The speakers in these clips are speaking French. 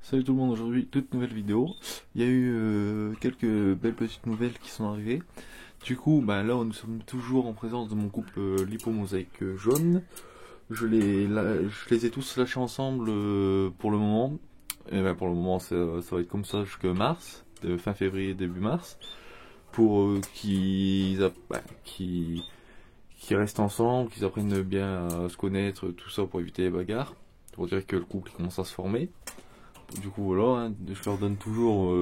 Salut tout le monde, aujourd'hui toute nouvelle vidéo. Il y a eu quelques belles petites nouvelles qui sont arrivées. Du coup, là nous sommes toujours en présence de mon couple lipomosaïque jaune. Je les ai tous lâchés ensemble pour le moment. Et pour le moment ça va être comme ça jusqu'à mars, de fin février, début mars. Pour qu'ils restent ensemble, qu'ils apprennent bien à se connaître, tout ça pour éviter les bagarres. Pour dire que le couple commence à se former. Du coup voilà, hein, je leur donne toujours.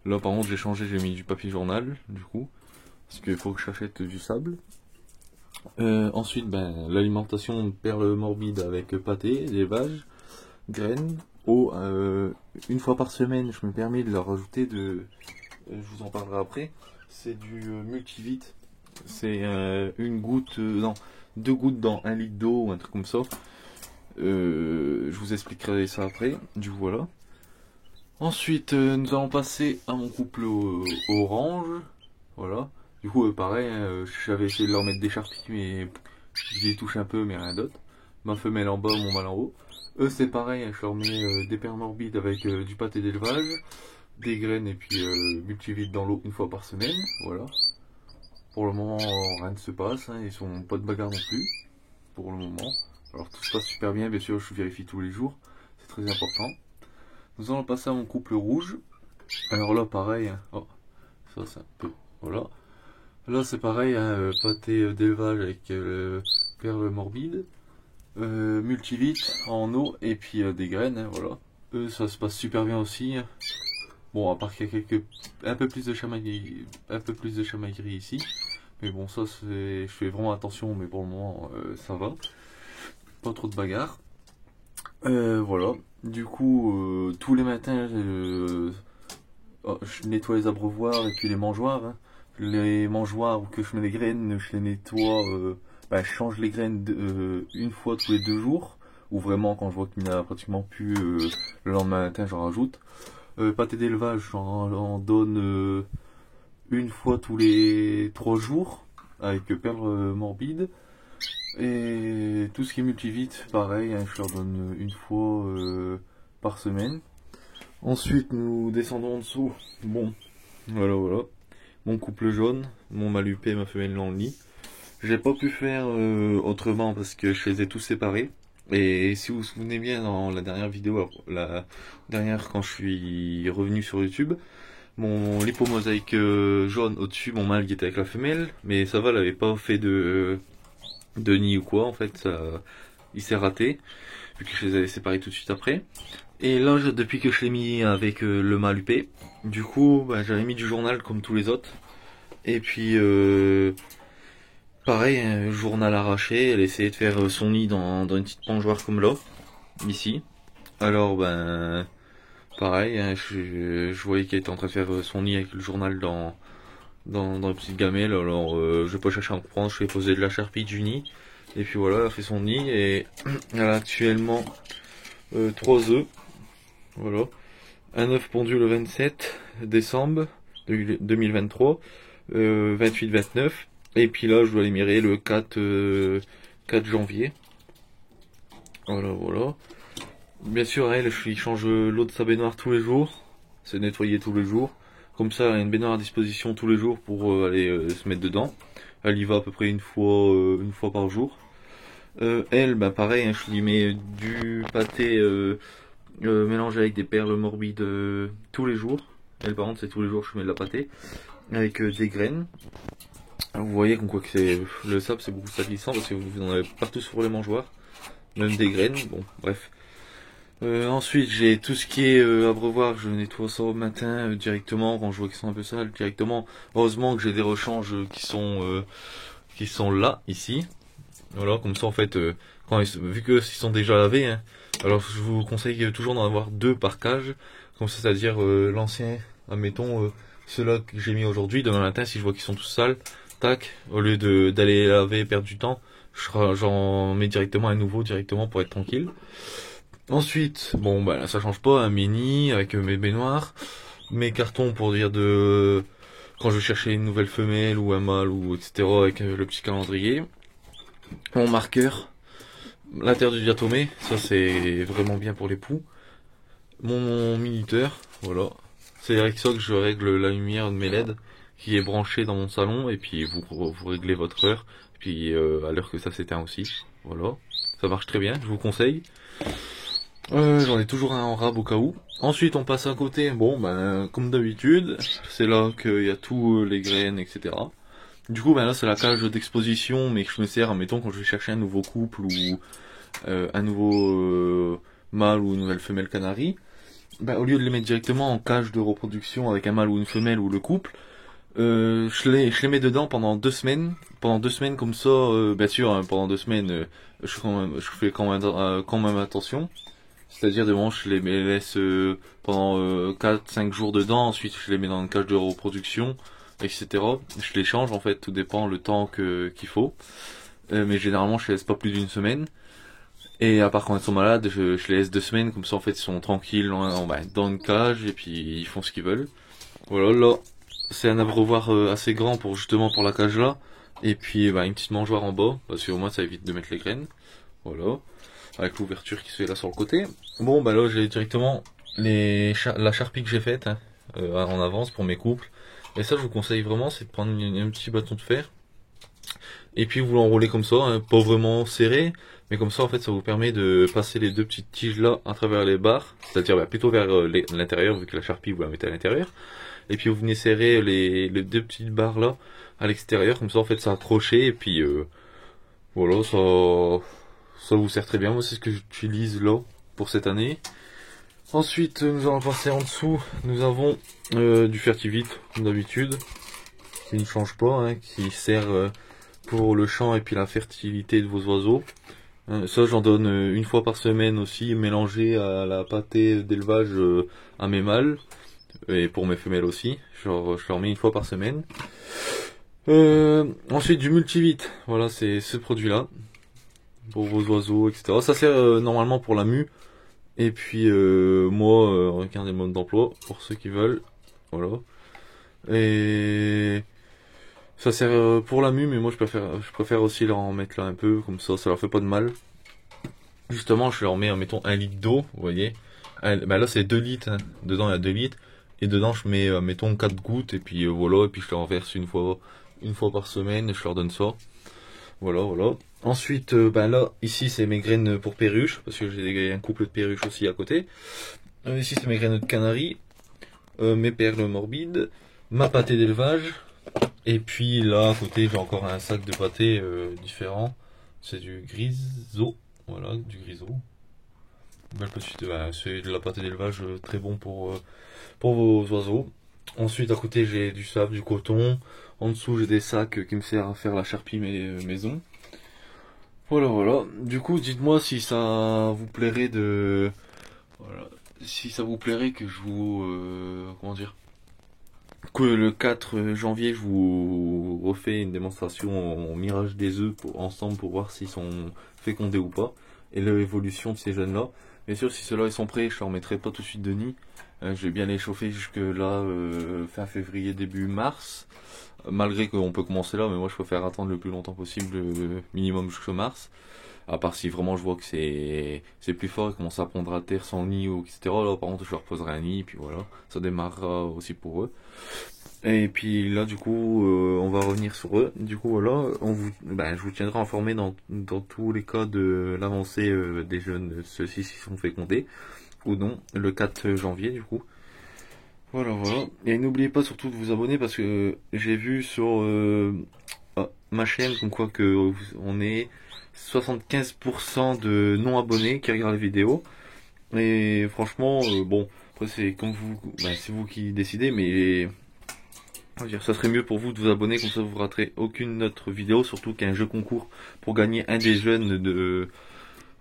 Là par contre j'ai changé, j'ai mis du papier journal du coup, parce qu'il faut que j'achète du sable. Ensuite l'alimentation perles morbides avec pâté, levage, graines, eau. Une fois par semaine je me permets de leur rajouter je vous en parlerai après. C'est du multivit. C'est une goutte, non, 2 gouttes dans 1 litre d'eau ou un truc comme ça. Je vous expliquerai ça après. Du coup voilà. Ensuite, nous allons passer à mon couple orange. Voilà. Du coup, pareil, j'avais essayé de leur mettre des charpies, mais j'y ai touché un peu, mais rien d'autre. Ma femelle en bas, mon mâle en haut. Eux, c'est pareil, je leur mets des perles morbides avec du pâté d'élevage, des graines et puis multivite dans l'eau une fois par semaine. Voilà. Pour le moment, rien ne se passe, hein, ils sont pas de bagarre non plus. Pour le moment. Alors, tout se passe super bien, bien sûr, je vérifie tous les jours. C'est très important. Nous allons passer à mon couple rouge. Alors là, pareil. Hein. Oh, ça, c'est un peu. Voilà. Là, c'est pareil. Hein, pâté d'élevage avec perles morbides. Multivite en eau et puis des graines. Hein, voilà. Eux, ça se passe super bien aussi. Hein. Bon, à part qu'il y a un peu plus de chamaillerie ici. Mais bon, ça, je fais vraiment attention. Mais pour le moment, ça va. Pas trop de bagarres. Voilà. Du coup, tous les matins, je nettoie les abreuvoirs et puis les mangeoires. Hein. Les mangeoires où que je mets les graines, je les nettoie. Je change les graines une fois tous les 2 jours. Ou vraiment, quand je vois qu'il n'y en a pratiquement plus, le lendemain matin, j'en rajoute. Pâté d'élevage, j'en donne une fois tous les 3 jours. Avec perles morbides. Et tout ce qui est multivite, pareil, hein, je leur donne une fois par semaine. Ensuite, nous descendons en dessous. Bon, voilà. Mon couple jaune, mon malupé et ma femelle dans le lit. J'ai pas pu faire autrement parce que je les ai tous séparés. Et si vous vous souvenez bien, dans la dernière vidéo, la dernière quand je suis revenu sur YouTube, mon lipomosaïque jaune au-dessus, mon mâle qui était avec la femelle, mais ça va, elle avait pas fait de nid ou quoi, en fait, il s'est raté, vu que je les avais séparés tout de suite après. Et là, depuis que je l'ai mis avec le mâle UP, du coup, j'avais mis du journal comme tous les autres. Et puis, pareil, un journal arraché, elle essayait de faire son nid dans une petite mangeoire comme là, ici. Alors, pareil, hein, je voyais qu'elle était en train de faire son nid avec le journal dans une petite gamelle. Alors, je vais pas chercher à en comprendre, je vais poser de la charpie du nid. Et puis voilà, elle a fait son nid et elle a actuellement 3 œufs. Voilà. Un œuf pondu le 27 décembre 2023, 28-29. Et puis là, je dois les mirer le 4 janvier. Voilà. Bien sûr, elle, je lui change l'eau de sa baignoire tous les jours. C'est nettoyer tous les jours. Comme ça, elle a une baignoire à disposition tous les jours pour aller se mettre dedans. Elle y va à peu près une fois par jour. Elle, pareil, hein, je lui mets du pâté mélangé avec des perles morbides tous les jours. Elle, par contre, c'est tous les jours je mets de la pâté avec des graines. Alors, vous voyez comme quoi que le sable, c'est beaucoup salissant parce que vous en avez partout sur les mangeoires, même des graines. Bon, bref. Ensuite, j'ai tout ce qui est abreuvoir, je nettoie ça au matin directement quand je vois qu'ils sont un peu sales directement. Heureusement que j'ai des rechanges qui sont là, ici. Voilà, comme ça en fait, vu qu'ils sont déjà lavés, hein, alors je vous conseille toujours d'en avoir 2 par cage. Comme ça, c'est-à-dire l'ancien, admettons, ceux-là que j'ai mis aujourd'hui, demain matin, si je vois qu'ils sont tous sales, tac, au lieu d'aller laver et perdre du temps, j'en mets directement un nouveau directement pour être tranquille. Ensuite, là ça change pas, un mini avec mes baignoires, mes cartons pour dire quand je cherchais une nouvelle femelle ou un mâle ou etc. avec le petit calendrier, mon marqueur, l'intérieur du diatomée, ça c'est vraiment bien pour les poux. mon minuteur, voilà. C'est avec ça que je règle la lumière de mes LED qui est branchée dans mon salon et puis vous réglez votre heure et puis à l'heure que ça s'éteint aussi. Voilà, ça marche très bien, je vous conseille. J'en ai toujours un en rab au cas où. Ensuite on passe à côté, bon ben comme d'habitude, c'est là qu'il y a tous les graines, etc. Du coup ben là c'est la cage d'exposition mais que je me sers, mettons quand je vais chercher un nouveau couple ou un nouveau mâle ou une nouvelle femelle canari. Ben, au lieu de les mettre directement en cage de reproduction avec un mâle ou une femelle ou le couple, je les mets dedans pendant 2 semaines. Pendant 2 semaines comme ça, bien sûr, hein, pendant 2 semaines, je fais quand même attention. C'est-à-dire, de moment, je les laisse pendant 4-5 jours dedans. Ensuite, je les mets dans une cage de reproduction, etc. Je les change, en fait, tout dépend le temps qu'il faut. Mais généralement, je les laisse pas plus d'une semaine. Et à part quand ils sont malades, je les laisse 2 semaines, comme ça en fait ils sont tranquilles dans une cage et puis ils font ce qu'ils veulent. Voilà, là c'est un abreuvoir assez grand pour justement pour la cage là. Et puis une petite mangeoire en bas, parce qu'au moins ça évite de mettre les graines. Voilà, avec l'ouverture qui se fait là sur le côté. Bon bah là j'ai directement la charpie que j'ai faite en avance pour mes couples. Et ça je vous conseille vraiment, c'est de prendre un petit bâton de fer. Et puis vous l'enroulez comme ça, hein, pas vraiment serré, mais comme ça en fait ça vous permet de passer les deux petites tiges là à travers les barres, c'est-à-dire plutôt vers l'intérieur vu que la charpie vous la mettez à l'intérieur. Et puis vous venez serrer les deux petites barres là à l'extérieur, comme ça en fait ça accroché et puis voilà ça vous sert très bien. Moi c'est ce que j'utilise là pour cette année. Ensuite nous allons passer en dessous, nous avons du Fertivite comme d'habitude, qui ne change pas, hein, qui sert pour le champ et puis la fertilité de vos oiseaux. Ça j'en donne une fois par semaine aussi, mélangé à la pâtée d'élevage à mes mâles et pour mes femelles aussi. Je leur mets une fois par semaine. Ensuite du Multivite, voilà c'est ce produit là pour vos oiseaux, etc. Ça sert normalement pour la mue. Et puis moi, regardez le mode d'emploi pour ceux qui veulent. Voilà. Et ça sert pour la mue, mais moi je préfère aussi leur en mettre là un peu, comme ça leur fait pas de mal. Justement, je leur mets, mettons, 1 litre d'eau, vous voyez. Bah là c'est 2 litres, hein. Dedans il y a 2 litres. Et dedans je mets, mettons, 4 gouttes, et puis voilà, et puis je leur verse une fois par semaine, et je leur donne ça. Voilà, voilà. Ensuite, là, ici c'est mes graines pour perruches, parce que j'ai un couple de perruches aussi à côté. Ici c'est mes graines de canari, mes perles morbides, ma pâtée d'élevage. Et puis là à côté j'ai encore un sac de pâté différent. C'est du griso. Voilà, du griso. C'est de la pâtée d'élevage très bon pour vos oiseaux. Ensuite à côté j'ai du sable, du coton. En dessous j'ai des sacs qui me servent à faire la charpie maison. Voilà, voilà. Du coup dites-moi si ça vous plairait de... Voilà. Si ça vous plairait que je vous... comment dire, que le 4 janvier, je vous refais une démonstration en mirage des œufs ensemble pour voir s'ils sont fécondés ou pas, et l'évolution de ces jeunes-là. Bien sûr, si ceux-là ils sont prêts, je leur mettrai pas tout de suite de nid. Je vais bien les chauffer jusque là, fin février, début mars. Malgré qu'on peut commencer là, mais moi je préfère attendre le plus longtemps possible, minimum jusqu'au mars. À part si vraiment je vois que c'est plus fort et commence à pondre à terre sans nid ou etc. Là par contre je leur poserai un nid, puis voilà, ça démarrera aussi pour eux. Et puis là du coup on va revenir sur eux. Du coup voilà, je vous tiendrai informé dans tous les cas de l'avancée des jeunes, ceux-ci qui sont fécondés ou non, le 4 janvier du coup. Voilà, voilà. Et n'oubliez pas surtout de vous abonner parce que j'ai vu sur ma chaîne comme quoi que on est 75% de non abonnés qui regardent les vidéos. Et franchement, bon, après c'est comme vous, c'est vous qui décidez, mais on va dire, ça serait mieux pour vous de vous abonner, comme ça vous raterez aucune autre vidéo, surtout qu'un jeu concours pour gagner un des jeunes de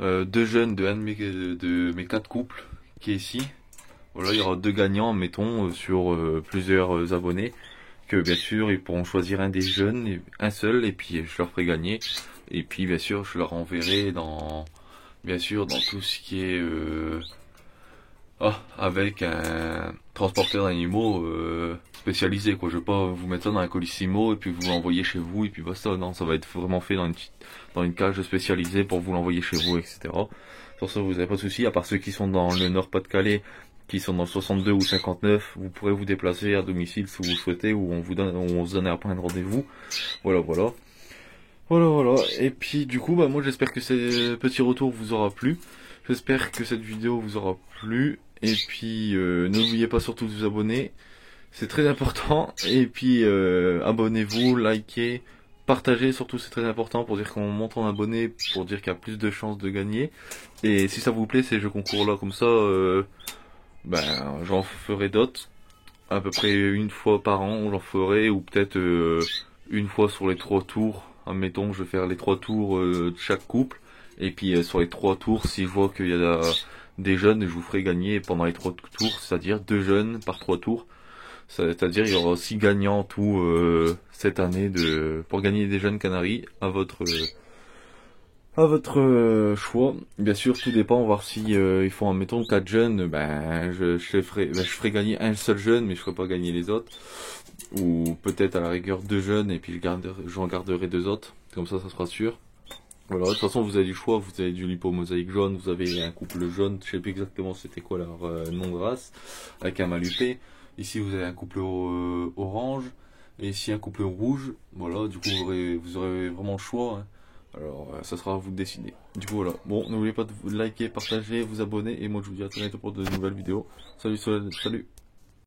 2 jeunes de un de mes 4 couples qui est ici. Voilà, il y aura 2 gagnants, mettons, sur plusieurs abonnés. Que bien sûr, ils pourront choisir un des jeunes, un seul, et puis je leur ferai gagner. Et puis bien sûr, je leur enverrai dans tout ce qui est avec un transporteur d'animaux spécialisé, quoi. Je vais pas vous mettre ça dans un colissimo et puis vous l'envoyer chez vous et puis basta. Non, ça va être vraiment fait dans une cage spécialisée pour vous l'envoyer chez vous, etc. Sur ça, vous n'avez pas de soucis, à part ceux qui sont dans le Nord-Pas-de-Calais qui sont dans le 62 ou 59, vous pourrez vous déplacer à domicile si vous le souhaitez, ou on se donne un point de rendez-vous. Voilà, voilà. Voilà, voilà. Et puis du coup, bah moi j'espère que ce petit retour vous aura plu. J'espère que cette vidéo vous aura plu. Et puis n'oubliez pas surtout de vous abonner. C'est très important. Et puis abonnez-vous, likez, partagez surtout, c'est très important pour dire qu'on monte en abonnés, pour dire qu'il y a plus de chances de gagner. Et si ça vous plaît ces jeux concours là comme ça, ben j'en ferai d'autres. À peu près une fois par an, j'en ferai, ou peut-être une fois sur les 3 tours. Admettons, je vais faire les 3 tours de chaque couple. Et puis sur les 3 tours, si je vois qu'il y a des jeunes, je vous ferai gagner pendant les 3 tours, c'est-à-dire 2 jeunes par 3 tours. C'est-à-dire il y aura 6 gagnants en tout cette année pour gagner des jeunes Canaries à votre choix. Bien sûr, tout dépend, voir si ils font, admettons, 4 jeunes, ben je ferai gagner un seul jeune, mais je ferai pas gagner les autres. Ou peut-être à la rigueur 2 jeunes et puis j'en garderai 2 autres. Comme ça sera sûr. Voilà, de toute façon vous avez du choix, vous avez du lipo-mosaïque jaune, vous avez un couple jaune, je sais plus exactement c'était quoi leur nom de race, avec un malupé. Ici vous avez un couple orange, et ici un couple rouge. Voilà, du coup vous aurez vraiment le choix. Hein. Alors ça sera à vous de décider. Du coup voilà, bon, n'oubliez pas de liker, partager, vous abonner, et moi je vous dis à très bientôt pour de nouvelles vidéos. Salut, salut.